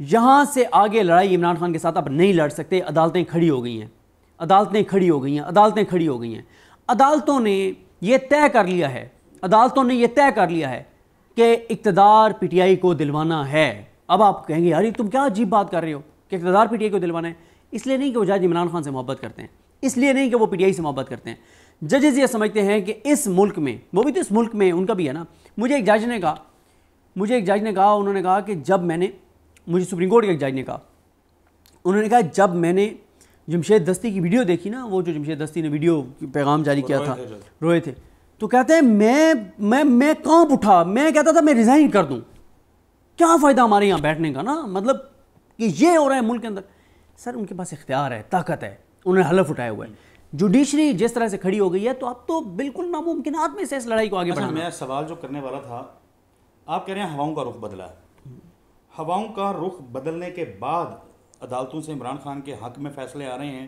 یہاں سے آگے لڑائی عمران خان کے ساتھ اب نہیں لڑ سکتے. عدالتیں کھڑی ہو گئی ہیں, عدالتیں کھڑی ہو گئی ہیں, عدالتیں کھڑی ہو گئی ہیں. عدالتوں نے یہ طے کر لیا ہے, عدالتوں نے یہ طے کر لیا ہے کہ اقتدار پی ٹی آئی کو دلوانا ہے. اب آپ کہیں گے یار تم کیا عجیب بات کر رہے ہو کہ اقتدار پی ٹی آئی کو دلوانا ہے. اس لیے نہیں کہ وہ جج عمران خان سے محبت کرتے ہیں, اس لیے نہیں کہ وہ پی ٹی آئی سے محبت کرتے ہیں. ججز یہ سمجھتے ہیں کہ اس ملک میں, وہ بھی تو اس ملک میں ان کا بھی ہے نا. مجھے ایک جج نے کہا, انہوں نے کہا کہ جب میں نے, مجھے سپریم کورٹ کے ایک جج نے کہا, انہوں نے کہا جب میں نے جمشید دستی کی ویڈیو دیکھی نا, وہ جو جمشید دستی نے ویڈیو پیغام جاری کیا تھا, روئے تھے, تو کہتے ہیں میں کانپ اٹھا, میں کہتا تھا میں ریزائن کر دوں, کیا فائدہ ہمارے یہاں بیٹھنے کا نا, مطلب کہ یہ ہو رہا ہے ملک کے اندر. سر ان کے پاس اختیار ہے, طاقت ہے, انہوں نے حلف اٹھایا ہوا ہے. جوڈیشری جس طرح سے کھڑی ہو گئی ہے تو اب تو بالکل ناممکنات میں سے اس لڑائی کو آگے بڑھانا. میں سوال جو کرنے والا تھا, آپ کہہ رہے ہیں ہواؤں کا رخ بدلا ہے, ہواؤں کا رخ بدلنے کے بعد عدالتوں سے عمران خان کے حق میں فیصلے آ رہے ہیں,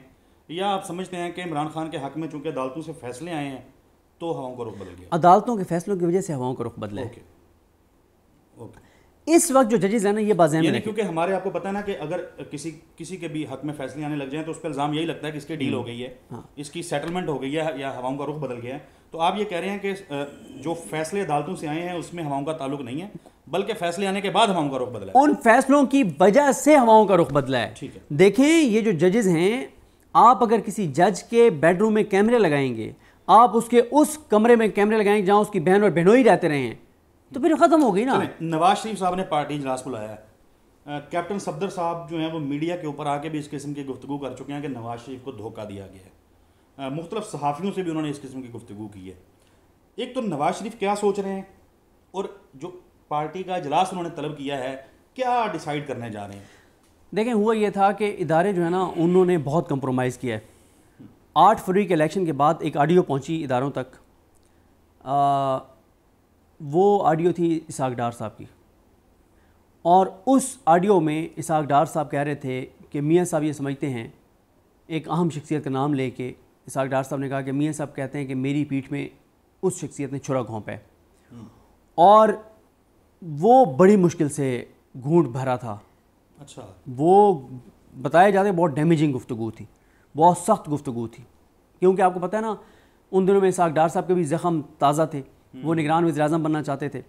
یا آپ سمجھتے ہیں کہ عمران خان کے حق میں چونکہ عدالتوں سے فیصلے آئے ہیں تو ہواؤں کا رخ بدل گیا؟ عدالتوں کے فیصلوں کی وجہ سے ہواؤں کا رخ بدلا ہے. اس وقت جو ججز ہیں نا یہ بازیں میں, کیونکہ ہمارے آپ کو پتہ ہے نا کہ اگر کسی کے بھی حق میں فیصلے آنے لگ جائیں تو اس پہ الزام یہی لگتا ہے کہ اس کی ڈیل ہو گئی ہے, اس کی سیٹلمنٹ ہو گئی ہے, یا ہواؤں کا رخ بدل گیا ہے. تو آپ یہ کہہ رہے ہیں کہ جو فیصلے عدالتوں سے آئے ہیں اس میں ہواؤں کا تعلق نہیں ہے, بلکہ فیصلے آنے کے بعد ہواؤں کا رخ بدلا ہے. ان فیصلوں کی وجہ سے ہواؤں کا رخ بدلا ہے. ٹھیک ہے, دیکھیں یہ جو ججز ہیں, آپ اگر کسی جج کے بیڈ روم میں کیمرے لگائیں گے, آپ اس کے اس کمرے میں کیمرے لگائیں گے جہاں اس کی بہن اور بہنوئی رہتے رہے ہیں, تو پھر ختم ہو گئی نا. نواز شریف صاحب نے پارٹی اجلاس بلایا ہے, کیپٹن صفدر صاحب جو ہیں وہ میڈیا کے اوپر آ کے بھی اس قسم کی گفتگو کر چکے ہیں کہ نواز شریف کو دھوکہ دیا گیا ہے. مختلف صحافیوں سے بھی انہوں نے اس قسم کی گفتگو کی ہے. ایک تو نواز شریف کیا سوچ رہے ہیں, اور جو پارٹی کا اجلاس انہوں نے طلب کیا ہے کیا ڈیسائیڈ کرنے جا رہے ہیں؟ دیکھیں ہوا یہ تھا کہ ادارے جو ہے نا انہوں نے بہت کمپرومائز کیا ہے. 8 فروری کے الیکشن کے بعد ایک آڈیو پہنچی اداروں تک, وہ آڈیو تھی اسحاق ڈار صاحب کی, اور اس آڈیو میں اسحاق ڈار صاحب کہہ رہے تھے کہ میاں صاحب یہ سمجھتے ہیں, ایک اہم شخصیت کا نام لے کے اسحاق ڈار صاحب نے کہا کہ میاں صاحب کہتے ہیں کہ میری پیٹھ میں اس شخصیت نے چھرا گھونپا ہے, اور وہ بڑی مشکل سے گھونٹ بھرا تھا. اچھا, وہ بتایا جاتا ہے بہت ڈیمیجنگ گفتگو تھی, بہت سخت گفتگو تھی, کیونکہ آپ کو پتہ ہے نا ان دنوں میں اسحاق ڈار صاحب کے بھی زخم تازہ تھے, وہ نگران وزیر اعظم بننا چاہتے تھے,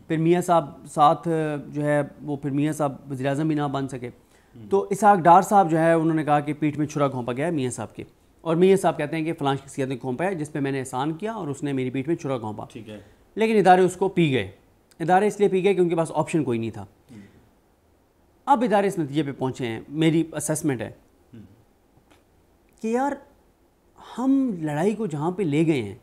پھر میاں صاحب ساتھ جو ہے وہ پھر میاں صاحب وزیر اعظم بھی نہ بن سکے, تو اسحاق ڈار صاحب جو ہے انہوں نے کہا کہ پیٹھ میں چھرا گھونپا گیا ہے میاں صاحب کے, اور میاں صاحب کہتے ہیں کہ فلاں شخصیت نے گھونپا ہے جس پہ میں نے احسان کیا اور اس نے میری پیٹھ میں چھرا گھونپا. ٹھیک ہے, لیکن ادارے اس کو پی گئے, ادارے اس لیے پی گئے کہ ان کے پاس آپشن کوئی نہیں تھا. اب ادارے اس نتیجے پہ پہنچے ہیں, میری اسیسمنٹ ہے کہ یار ہم لڑائی کو جہاں پہ لے گئے ہیں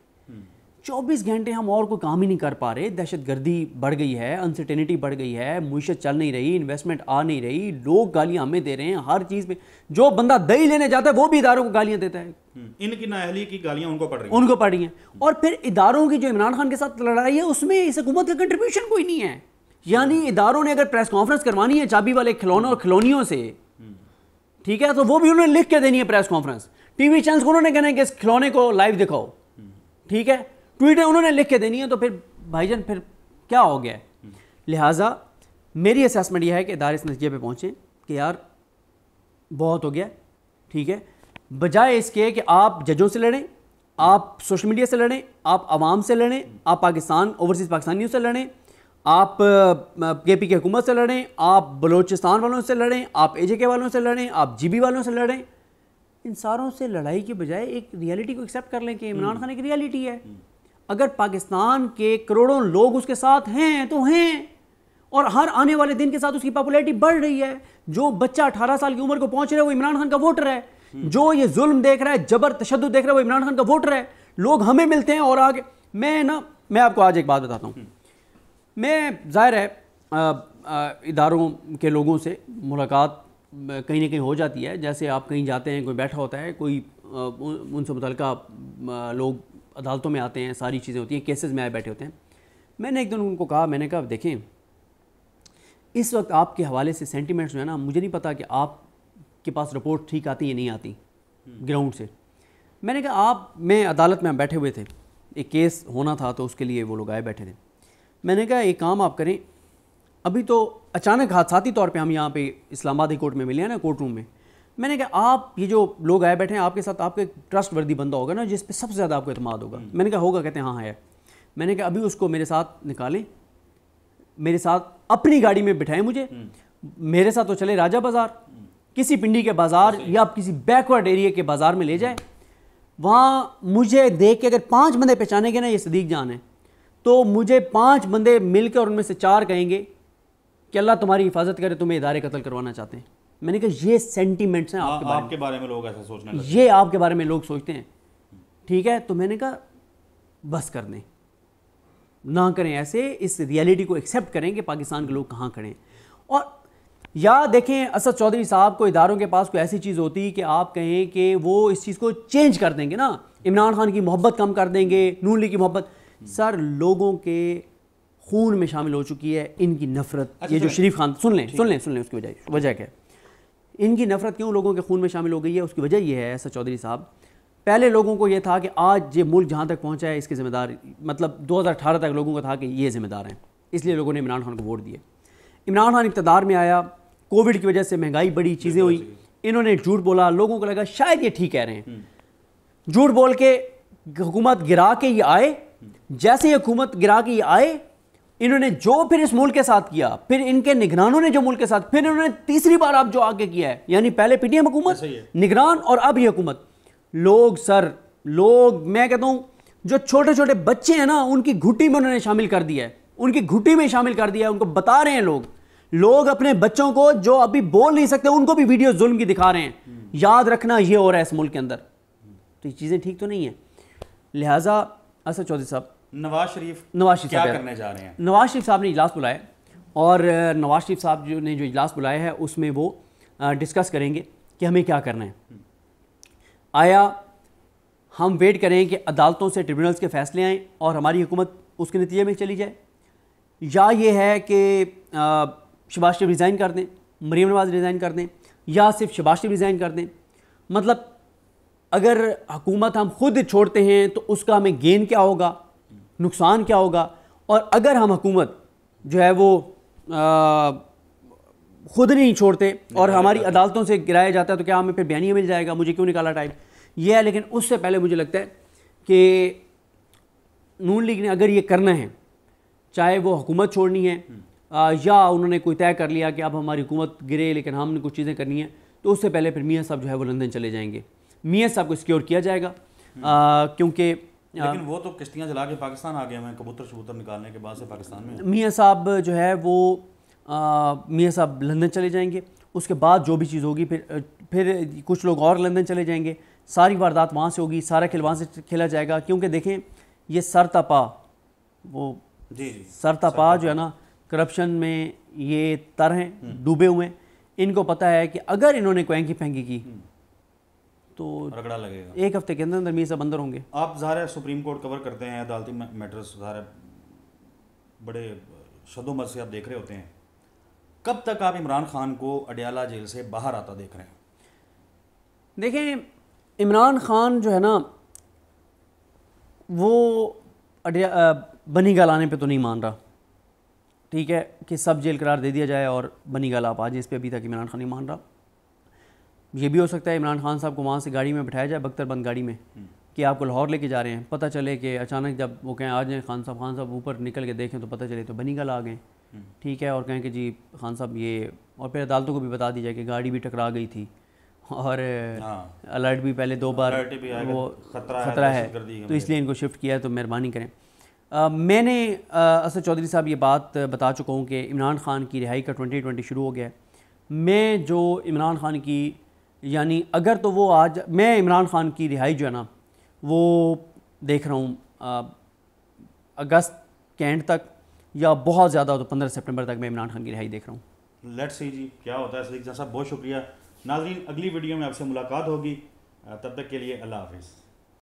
24 گھنٹے ہم اور کوئی کام ہی نہیں کر پا رہے, دہشت گردی بڑھ گئی ہے, انسرٹینٹی بڑھ گئی ہے, معیشت چل نہیں رہی, انویسٹمنٹ آ نہیں رہی, لوگ گالیاں ہمیں دے رہے ہیں ہر چیز پہ, جو بندہ دہی لینے جاتا ہے وہ بھی اداروں کو گالیاں دیتا ہے, ان کی نااہلی کی گالیاں ان کو پڑ رہی ہیں, ان کو پڑ رہی ہیں. اور پھر اداروں کی جو عمران خان کے ساتھ لڑائی ہے اس میں اس حکومت کا کنٹریبیوشن کوئی نہیں ہے. یعنی اداروں نے اگر پریس کانفرنس کروانی ہے چابی والے کھلونوں اور کھلونیوں سے, ٹھیک ہے, تو وہ بھی انہوں نے لکھ کے دینی ہے press conference. T V channels کو انہوں نے کہنا ہے کہ اس کھلونے کو لائیو دکھاؤ, ٹھیک ہے, ٹویٹیں انہوں نے لکھ کے دینی ہے. تو پھر بھائی جان پھر کیا ہو گیا ہے؟ لہٰذا میری اسیسمنٹ یہ ہے کہ ادارے اس نتیجے پہ پہنچیں کہ یار بہت ہو گیا, ٹھیک ہے, بجائے اس کے کہ آپ ججوں سے لڑیں, آپ سوشل میڈیا سے لڑیں, آپ عوام سے لڑیں, آپ پاکستان اوورسیز پاکستانیوں سے لڑیں, آپ کے پی کی حکومت سے لڑیں, آپ بلوچستان والوں سے لڑیں, آپ اے جے کے والوں سے لڑیں, آپ جی بی والوں سے لڑیں, ان ساروں سے لڑائی کے بجائے ایک ریئلٹی کو ایکسیپٹ کر لیں کہ عمران خان ایک ریئلٹی ہے. اگر پاکستان کے کروڑوں لوگ اس کے ساتھ ہیں تو ہیں, اور ہر آنے والے دن کے ساتھ اس کی پاپولیرٹی بڑھ رہی ہے. جو بچہ 18 سال کی عمر کو پہنچ رہا ہے وہ عمران خان کا ووٹر ہے, جو یہ ظلم دیکھ رہا ہے, جبر تشدد دیکھ رہا ہے, وہ عمران خان کا ووٹر ہے. لوگ ہمیں ملتے ہیں اور آگے میں آپ کو آج ایک بات بتاتا ہوں. میں ظاہر ہے اداروں کے لوگوں سے ملاقات کہیں نہ کہیں ہو جاتی ہے, جیسے آپ کہیں جاتے ہیں, کوئی بیٹھا ہوتا ہے, کوئی ان سے متعلقہ لوگ عدالتوں میں آتے ہیں, ساری چیزیں ہوتی ہیں, کیسز میں آئے بیٹھے ہوتے ہیں. میں نے ایک دن ان کو کہا, میں نے کہا دیکھیں اس وقت آپ کے حوالے سے سینٹیمنٹس جو ہے نا, مجھے نہیں پتا کہ آپ کے پاس رپورٹ ٹھیک آتی یا نہیں آتی گراؤنڈ سے. میں نے کہا میں عدالت میں بیٹھے ہوئے تھے, ایک کیس ہونا تھا تو اس کے لیے وہ لوگ آئے بیٹھے تھے. میں نے کہا ایک کام آپ کریں, ابھی تو اچانک حادثاتی طور پہ ہم یہاں پہ اسلام آباد کورٹ میں ملے ہیں نا، کورٹ روم میں. میں نے کہا آپ یہ جو لوگ آئے بیٹھے ہیں آپ کے ساتھ، آپ کا ٹرسٹ وردی بندہ ہوگا نا جس پہ سب سے زیادہ آپ کو اعتماد ہوگا. میں نے کہا ہوگا. کہتے ہیں ہاں ہے. میں نے کہا ابھی اس کو میرے ساتھ نکالیں، میرے ساتھ اپنی گاڑی میں بٹھائیں، مجھے میرے ساتھ تو چلے راجہ بازار، کسی پنڈی کے بازار یا کسی بیکورڈ ایریا کے بازار میں لے جائے. وہاں مجھے دیکھ کے اگر 5 بندے پہچانے گے نا یہ صدیق جان ہے، تو مجھے 5 بندے مل کے اور ان میں سے 4 کہیں گے کہ اللہ تمہاری حفاظت کرے، تمہیں ادارے قتل کروانا چاہتے ہیں. میں نے کہا یہ سینٹیمنٹس ہیں آپ کے بارے میں لوگ ایسا سوچنے لگتے ہیں، یہ آپ کے بارے میں لوگ سوچتے ہیں. ٹھیک ہے، تو میں نے کہا بس کر دیں، نہ کریں ایسے. اس ریئلٹی کو ایکسیپٹ کریں کہ پاکستان کے لوگ کہاں کھڑے ہیں. اور یا دیکھیں اسد چودھری صاحب کو اداروں کے پاس کوئی ایسی چیز ہوتی کہ آپ کہیں کہ وہ اس چیز کو چینج کر دیں گے نا، عمران خان کی محبت کم کر دیں گے، نون لیگ کی محبت. سر لوگوں کے خون میں شامل ہو چکی ہے ان کی نفرت. یہ جو شریف خان سن لیں اس کی وجہ کیا ہے، ان کی نفرت کیوں لوگوں کے خون میں شامل ہو گئی ہے. اس کی وجہ یہ ہے اسد چودھری صاحب، پہلے لوگوں کو یہ تھا کہ آج یہ ملک جہاں تک پہنچا ہے اس کے ذمہ دار، مطلب 2018 تک لوگوں کو تھا کہ یہ ذمہ دار ہیں، اس لیے لوگوں نے عمران خان کو ووٹ دیے. عمران خان اقتدار میں آیا، کووڈ کی وجہ سے مہنگائی بڑی، چیزیں ہوئی، انہوں نے جھوٹ بولا، لوگوں کو لگا شاید یہ ٹھیک کہہ رہے ہیں. جھوٹ بول کے حکومت گرا کے یہ آئے. جیسے یہ حکومت گرا کے یہ آئے، انہوں نے جو پھر اس ملک کے ساتھ کیا، پھر ان کے نگرانوں نے جو ملک کے ساتھ، پھر انہوں نے تیسری بار اب جو آگے کیا ہے، یعنی پہلے پی ٹی ایم حکومت، نگران، اور اب یہ حکومت. لوگ میں کہتا ہوں جو چھوٹے چھوٹے بچے ہیں نا ان کی گھٹی میں انہوں نے شامل کر دیا ہے، ان کی گھٹی میں شامل کر دیا ہے. ان کو بتا رہے ہیں لوگ اپنے بچوں کو جو ابھی بول نہیں سکتے ان کو بھی ویڈیو ظلم کی دکھا رہے ہیں. یاد رکھنا یہ ہو رہا ہے اس ملک کے اندر، تو یہ چیزیں ٹھیک تو نہیں ہیں. لہٰذا اسد چودھری صاحب، نواز شریف کیا کرنے جا رہے ہیں؟ نواز شریف صاحب نے اجلاس بلایا، اور نواز شریف صاحب نے جو اجلاس بلایا ہے اس میں وہ ڈسکس کریں گے کہ ہمیں کیا کرنا ہے. آیا ہم ویٹ کریں کہ عدالتوں سے ٹریبونلز کے فیصلے آئیں اور ہماری حکومت اس کے نتیجے میں چلی جائے، یا یہ ہے کہ شہباز شریف ریزائن کر دیں، مریم نواز ریزائن کر دیں، یا صرف شہباز شریف ریزائن کر دیں. مطلب اگر حکومت ہم خود چھوڑتے ہیں تو اس کا ہمیں گین کیا ہوگا، نقصان کیا ہوگا، اور اگر ہم حکومت جو ہے وہ خود نہیں چھوڑتے اور ہماری عدالتوں سے گرایا جاتا ہے تو کیا ہمیں پھر بیانیہ مل جائے گا، مجھے کیوں نکالا ٹائم یہ ہے. لیکن اس سے پہلے مجھے لگتا ہے کہ نون لیگ نے اگر یہ کرنا ہے، چاہے وہ حکومت چھوڑنی ہے یا انہوں نے کوئی طے کر لیا کہ اب ہماری حکومت گرے لیکن ہم نے کچھ چیزیں کرنی ہیں، تو اس سے پہلے پھر میاں صاحب جو ہے وہ لندن چلے جائیں گے. میاں صاحب کو سیکیور کیا جائے گا کیونکہ لیکن وہ تو کشتیاں جلا کے پاکستان آ گئے ہیں کبوتر شبوتر نکالنے کے بعد سے پاکستان میں. میاں صاحب جو ہے وہ میاں صاحب لندن چلے جائیں گے. اس کے بعد جو بھی چیز ہوگی پھر کچھ لوگ اور لندن چلے جائیں گے، ساری واردات وہاں سے ہوگی، سارا کھیل وہاں سے کھیلا جائے گا. کیونکہ دیکھیں یہ سرتاپا سرتاپا جو ہے نا کرپشن میں یہ تر ہیں، ڈوبے ہوئے ہیں. ان کو پتہ ہے کہ اگر انہوں نے کوئی اینکی پھینکی کی تو رگڑا لگے گا. 1 ہفتے کے اندر میاں صاحب اندر ہوں گے. آپ ظاہر سپریم کورٹ کور کرتے ہیں، عدالتی میٹرز ظاہر بڑے شد و مد سے آپ دیکھ رہے ہوتے ہیں. کب تک آپ عمران خان کو اڈیالہ جیل سے باہر آتا دیکھ رہے ہیں؟ دیکھیں عمران خان جو ہے نا وہ بنی گال آنے پہ تو نہیں مان رہا. ٹھیک ہے کہ سب جیل قرار دے دیا جائے اور بنی گال آپ آ جائیں، اس پہ ابھی تک عمران خان نہیں مان رہا. یہ بھی ہو سکتا ہے عمران خان صاحب کو وہاں سے گاڑی میں بٹھایا جائے، بختر بند گاڑی میں، کہ آپ کو لاہور لے کے جا رہے ہیں. پتہ چلے کہ اچانک جب وہ کہیں آ جائیں خان صاحب اوپر نکل کے دیکھیں تو پتہ چلے تو بنی گال آ گئے. ٹھیک ہے، اور کہیں کہ جی خان صاحب یہ، اور پھر عدالتوں کو بھی بتا دی جائے کہ گاڑی بھی ٹکرا گئی تھی اور الرٹ بھی پہلے 2 بار وہ خطرہ ہے تو اس لیے ان کو شفٹ کیا ہے، تو مہربانی کریں. میں نے اسد چودھری صاحب یہ بات بتا چکا ہوں کہ عمران خان کی رہائی کا 2020 شروع ہو گیا ہے. میں جو عمران خان کی یعنی اگر تو وہ آج میں عمران خان کی رہائی جو ہے نا وہ دیکھ رہا ہوں اگست کے اینڈ تک، یا بہت زیادہ ہو تو 15 سپٹمبر تک میں عمران خان کی رہائی دیکھ رہا ہوں. لیٹس سی جی کیا ہوتا ہے. صدیق جان صاحب بہت شکریہ. ناظرین اگلی ویڈیو میں آپ سے ملاقات ہوگی، تب تک کے لیے اللہ حافظ.